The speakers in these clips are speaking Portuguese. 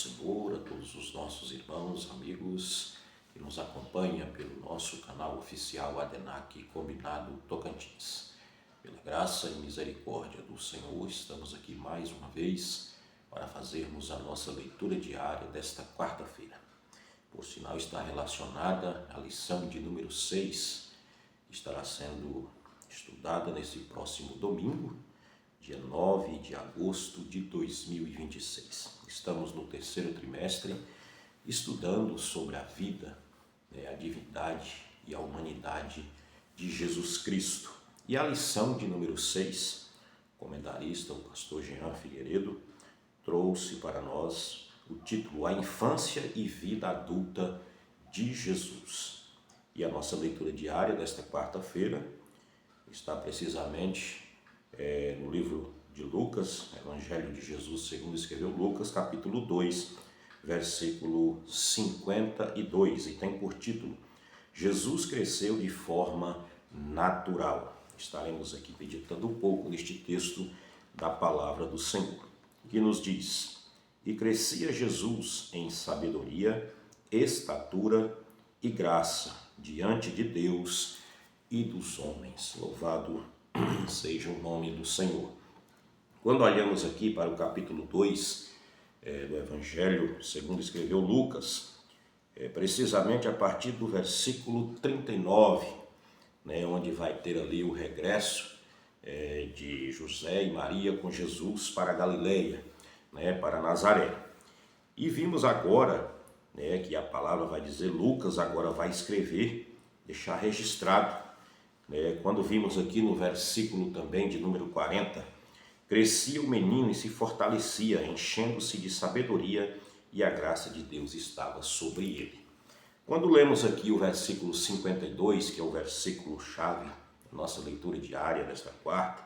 Senhor, a todos os nossos irmãos, amigos que nos acompanham pelo nosso canal oficial ADENAC Combinado Tocantins. Pela graça e misericórdia do Senhor, estamos aqui mais uma vez para fazermos a nossa leitura diária desta quarta-feira. Por sinal, está relacionada à lição de número 6, que estará sendo estudada nesse próximo domingo, dia 9 de agosto de 2026. Estamos no terceiro trimestre estudando sobre a vida, a divindade e a humanidade de Jesus Cristo. E a lição de número 6, o comentarista, o pastor Jean Figueiredo, trouxe para nós o título A Infância e Vida Adulta de Jesus. E a nossa leitura diária desta quarta-feira está precisamente no livro de Lucas, Evangelho de Jesus segundo escreveu Lucas, capítulo 2, versículo 52, e tem por título Jesus cresceu de forma natural. Estaremos aqui meditando um pouco neste texto da palavra do Senhor, que nos diz: E crescia Jesus em sabedoria, estatura e graça diante de Deus e dos homens. Louvado seja o nome do Senhor. Quando olhamos aqui para o capítulo 2 do Evangelho segundo escreveu Lucas, precisamente a partir do versículo 39, onde vai ter ali o regresso de José e Maria com Jesus para a Galileia, para Nazaré. E vimos agora, que a palavra vai dizer, Lucas agora vai escrever, deixar registrado, quando vimos aqui no versículo também de número 40, crescia o menino e se fortalecia, enchendo-se de sabedoria, e a graça de Deus estava sobre ele. Quando lemos aqui o versículo 52, que é o versículo-chave da nossa leitura diária desta quarta,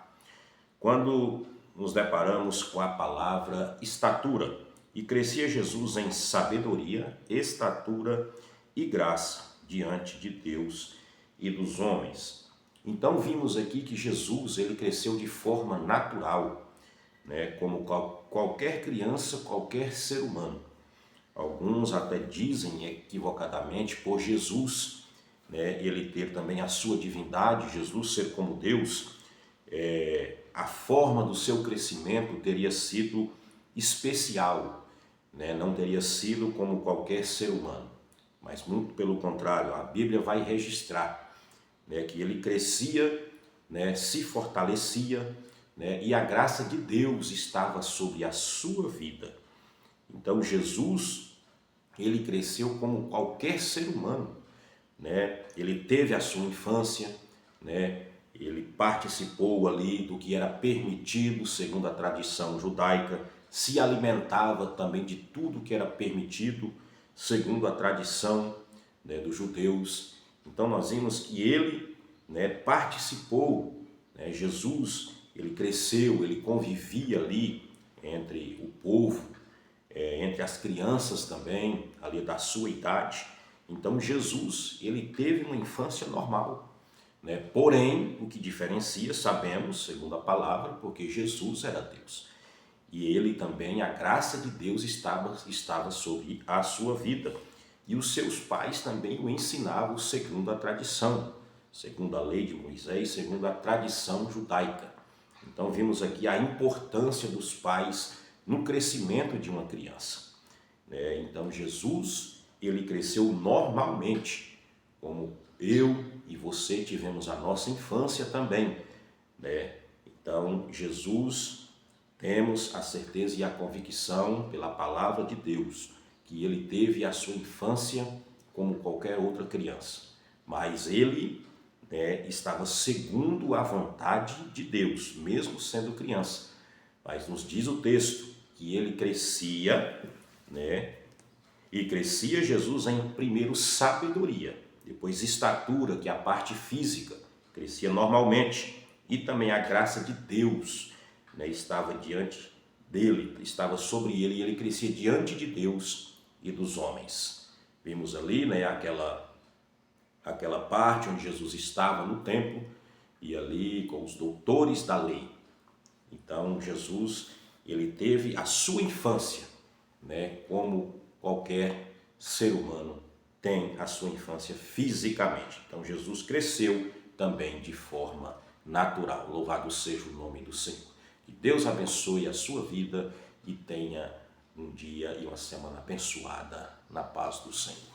quando nos deparamos com a palavra estatura, e crescia Jesus em sabedoria, estatura e graça diante de Deus e dos homens. Então vimos aqui que Jesus ele cresceu de forma natural, como qualquer criança, qualquer ser humano. Alguns até dizem equivocadamente por Jesus, ele ter também a sua divindade, Jesus ser como Deus, a forma do seu crescimento teria sido especial, não teria sido como qualquer ser humano, mas muito pelo contrário, a Bíblia vai registrar que ele crescia, se fortalecia, e a graça de Deus estava sobre a sua vida. Então Jesus, ele cresceu como qualquer ser humano, ele teve a sua infância, ele participou ali do que era permitido segundo a tradição judaica, se alimentava também de tudo que era permitido segundo a tradição dos judeus. Então nós vimos que ele participou, Jesus, ele cresceu, ele convivia ali entre o povo, entre as crianças também, ali da sua idade. Então Jesus, ele teve uma infância normal, porém, o que diferencia, sabemos, segundo a palavra, porque Jesus era Deus. E ele também, a graça de Deus estava sobre a sua vida. E os seus pais também o ensinavam segundo a tradição, segundo a lei de Moisés, segundo a tradição judaica. Então vimos aqui a importância dos pais no crescimento de uma criança. Então Jesus, ele cresceu normalmente, como eu e você tivemos a nossa infância também. Então Jesus, temos a certeza e a convicção pela palavra de Deus, que ele teve a sua infância como qualquer outra criança, mas ele estava segundo a vontade de Deus, mesmo sendo criança. Mas nos diz o texto que ele crescia, e crescia Jesus em primeiro sabedoria, depois estatura, que é a parte física, crescia normalmente, e também a graça de Deus estava diante dele, estava sobre ele, e ele crescia diante de Deus e dos homens. Vimos ali aquela parte onde Jesus estava no templo e ali com os doutores da lei. Então Jesus, ele teve a sua infância, né, como qualquer ser humano tem a sua infância fisicamente. Então Jesus cresceu também de forma natural. Louvado seja o nome do Senhor. Que Deus abençoe a sua vida e tenha um dia e uma semana abençoada na paz do Senhor.